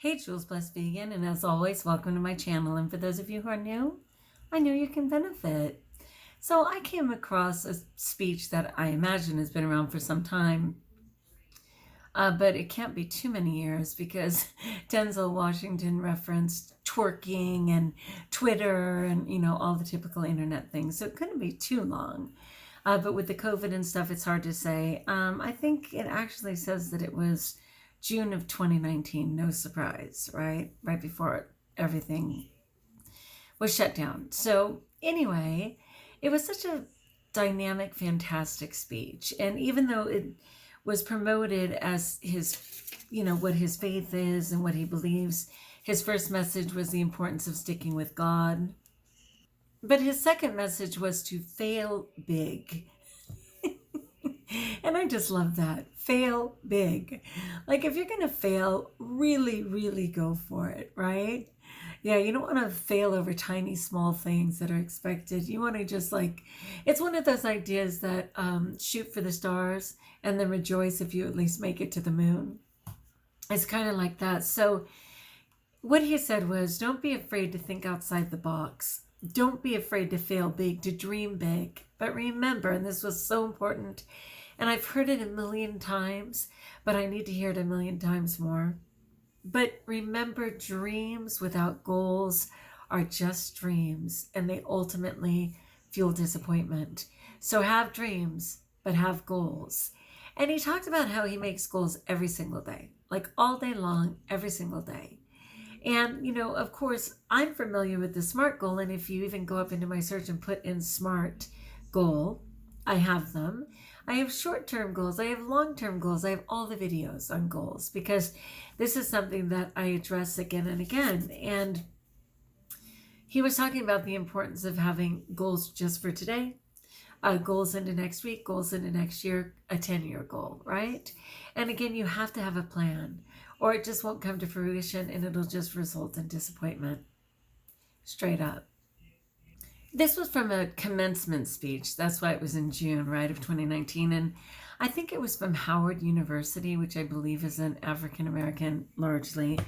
Hey, JulesBlessedVegan, and as always, welcome to my channel. And for those of you who are new, I know you can benefit. So I came across a speech that I imagine has been around for some time, but it can't be too many years because Denzel Washington referenced twerking and Twitter and, all the typical internet things. So it couldn't be too long. But with the COVID and stuff, it's hard to say. I think it actually says that it was June of 2019, no surprise, right? Right before everything was shut down. So anyway, it was such a dynamic, fantastic speech. And even though it was promoted as his, what his faith is and what he believes, his first message was the importance of sticking with God. But his second message was to fail big. And I just love that. Fail big. Like if you're going to fail, really, really go for it, right? Yeah, you don't want to fail over tiny, small things that are expected. You want to just it's one of those ideas that shoot for the stars and then rejoice if you at least make it to the moon. It's kind of like that. So what he said was, don't be afraid to think outside the box. Don't be afraid to fail big, to dream big. But remember, and this was so important, and I've heard it a million times, but I need to hear it a million times more. But remember, dreams without goals are just dreams, and they ultimately fuel disappointment. So have dreams, but have goals. And he talked about how he makes goals every single day, like all day long, every single day. And, of course, I'm familiar with the SMART goal. And if you even go up into my search and put in SMART goal, I have them. I have short-term goals. I have long-term goals. I have all the videos on goals because this is something that I address again and again. And he was talking about the importance of having goals just for today, goals into next week, goals into next year, a 10-year goal, right? And again, you have to have a plan or it just won't come to fruition and it'll just result in disappointment. Straight up. This was from a commencement speech. That's why it was in June, right, of 2019. And I think it was from Howard University, which I believe is an African-American, largely,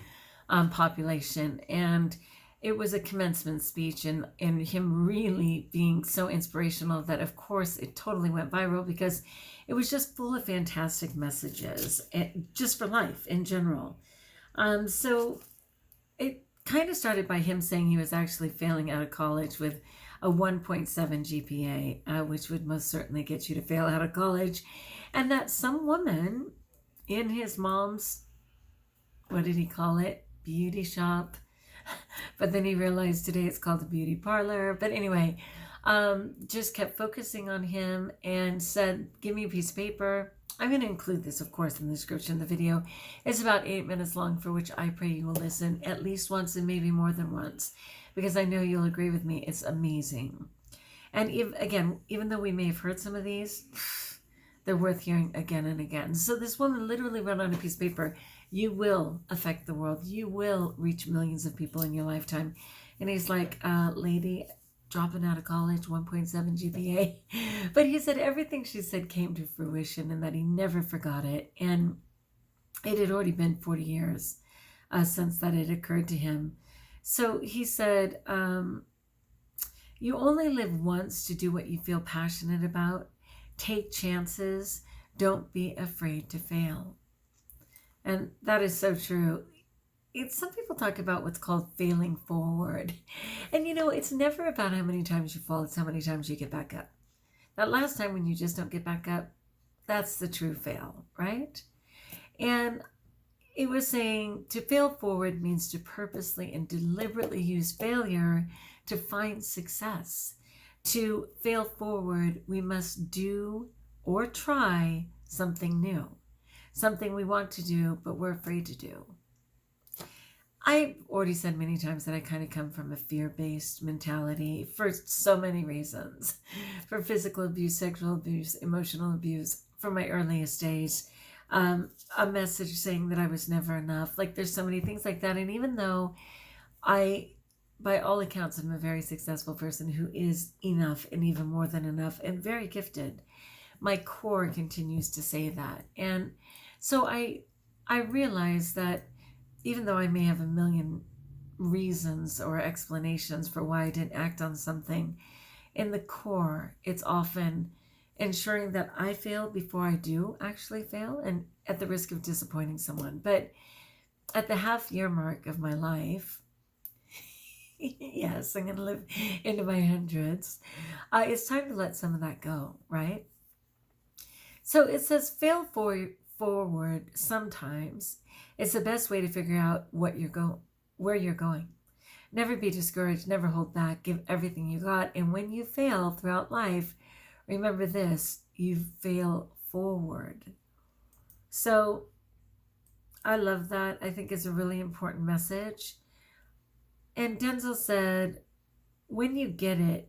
population. And it was a commencement speech and him really being so inspirational that, of course, it totally went viral because it was just full of fantastic messages, just for life in general. So it kind of started by him saying he was actually failing out of college with a 1.7 GPA, which would most certainly get you to fail out of college. And that some woman in his mom's, what did he call it? Beauty shop. But then he realized today it's called a beauty parlor. But anyway, just kept focusing on him and said, give me a piece of paper. I'm going to include this, of course, in the description of the video. It's about 8 minutes long, for which I pray you will listen at least once and maybe more than once, because I know you'll agree with me. It's amazing. And even though we may have heard some of these, they're worth hearing again and again. So this woman literally wrote on a piece of paper, you will affect the world. You will reach millions of people in your lifetime. And he's like, lady, dropping out of college, 1.7 GPA. But he said everything she said came to fruition and that he never forgot it. And it had already been 40 years since that had occurred to him. So he said, you only live once to do what you feel passionate about. Take chances. Don't be afraid to fail. And that is so true. Some people talk about what's called failing forward. And it's never about how many times you fall, it's how many times you get back up. That last time when you just don't get back up, that's the true fail, right? And it was saying to fail forward means to purposely and deliberately use failure to find success. To fail forward, we must do or try something new, something we want to do, but we're afraid to do. I've already said many times that I kind of come from a fear-based mentality for so many reasons. For physical abuse, sexual abuse, emotional abuse, from my earliest days. A message saying that I was never enough. There's so many things like that. And even though I, by all accounts, am a very successful person who is enough and even more than enough and very gifted, my core continues to say that. And so I realized that even though I may have a million reasons or explanations for why I didn't act on something, in the core, it's often ensuring that I fail before I do actually fail, and at the risk of disappointing someone. But at the half-year mark of my life, yes, I'm going to live into my hundreds, it's time to let some of that go, right? So it says fail forward sometimes. It's the best way to figure out where you're going. Never be discouraged, never hold back, give everything you got. And when you fail throughout life, remember this, you fail forward. So I love that. I think it's a really important message. And Denzel said, when you get it,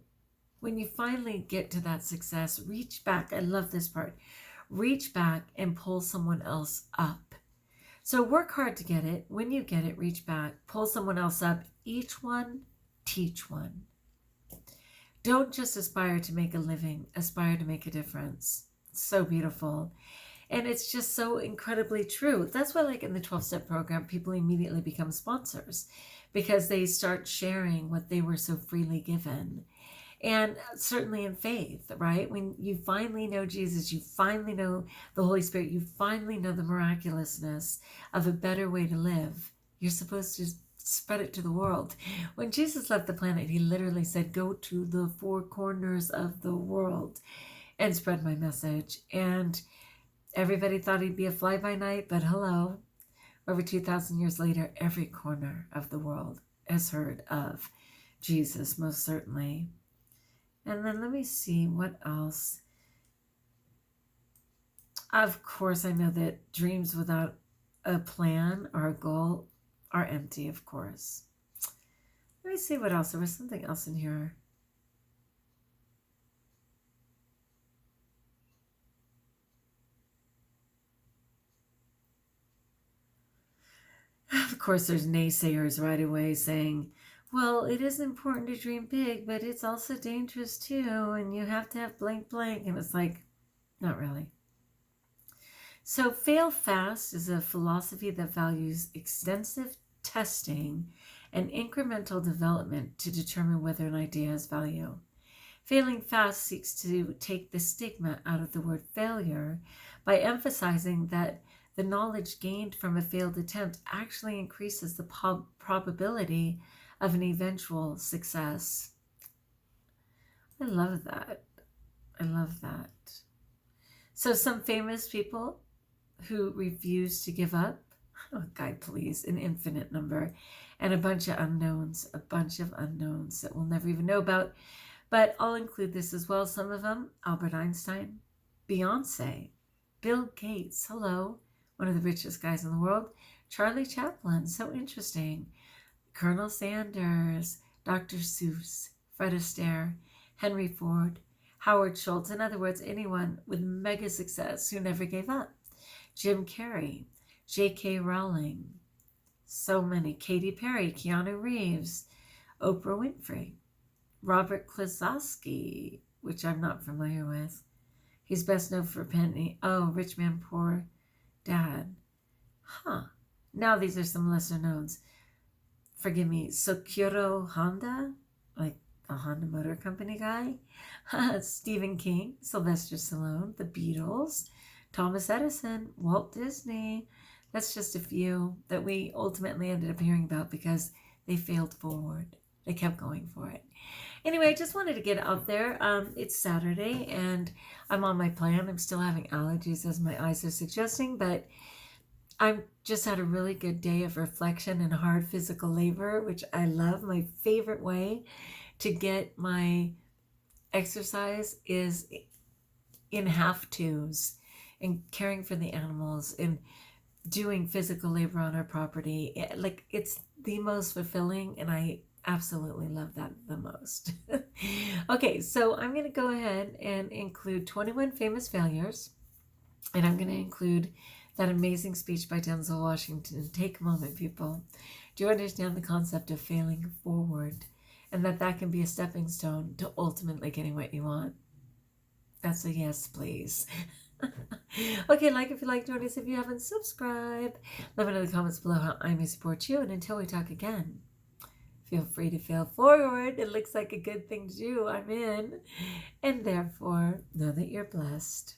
when you finally get to that success, reach back. I love this part. Reach back and pull someone else up. So work hard to get it. When you get it, reach back, pull someone else up. Each one, teach one. Don't just aspire to make a living, aspire to make a difference. It's so beautiful. And it's just so incredibly true. That's why, like in the 12-step program, people immediately become sponsors because they start sharing what they were so freely given. And certainly in faith, right? When you finally know Jesus, you finally know the Holy Spirit, you finally know the miraculousness of a better way to live, you're supposed to spread it to the world. When Jesus left the planet, he literally said, go to the four corners of the world and spread my message. And everybody thought he'd be a fly-by-night, but hello, over 2,000 years later, every corner of the world has heard of Jesus, most certainly. And then let me see what else. Of course, I know that dreams without a plan or a goal are empty, of course. Let me see what else. There was something else in here. Of course, there's naysayers right away saying, well, it is important to dream big, but it's also dangerous too, and you have to have blank blank. And it's like, not really. So fail fast is a philosophy that values extensive testing and incremental development to determine whether an idea has value. Failing fast seeks to take the stigma out of the word failure by emphasizing that the knowledge gained from a failed attempt actually increases the probability of an eventual success. I love that. I love that. So some famous people who refuse to give up, oh God, please, an infinite number, and a bunch of unknowns that we'll never even know about. But I'll include this as well. Some of them, Albert Einstein, Beyonce, Bill Gates, hello, one of the richest guys in the world, Charlie Chaplin, so interesting, Colonel Sanders, Dr. Seuss, Fred Astaire, Henry Ford, Howard Schultz. In other words, anyone with mega success who never gave up. Jim Carrey, J.K. Rowling, so many. Katy Perry, Keanu Reeves, Oprah Winfrey, Robert Kiyosaki, which I'm not familiar with. He's best known for Penny. Oh, Rich Man, Poor Dad. Huh. Now these are some lesser knowns. Forgive me, Soichiro Honda, like a Honda Motor Company guy. Stephen King, Sylvester Stallone, The Beatles, Thomas Edison, Walt Disney. That's just a few that we ultimately ended up hearing about because they failed forward. They kept going for it. Anyway, I just wanted to get out there. It's Saturday and I'm on my plan. I'm still having allergies as my eyes are suggesting, but I've just had a really good day of reflection and hard physical labor, which I love. My favorite way to get my exercise is in have-tos and caring for the animals and doing physical labor on our property. Like, it's the most fulfilling, and I absolutely love that the most. Okay, so I'm going to go ahead and include 21 famous failures, and I'm going to include that amazing speech by Denzel Washington. Take a moment, people. Do you understand the concept of failing forward and that can be a stepping stone to ultimately getting what you want? That's a yes, please. Okay, like if you like, join us if you haven't subscribed. Let me know in the comments below how I may support you. And until we talk again, feel free to fail forward. It looks like a good thing to do. I'm in. And therefore, know that you're blessed.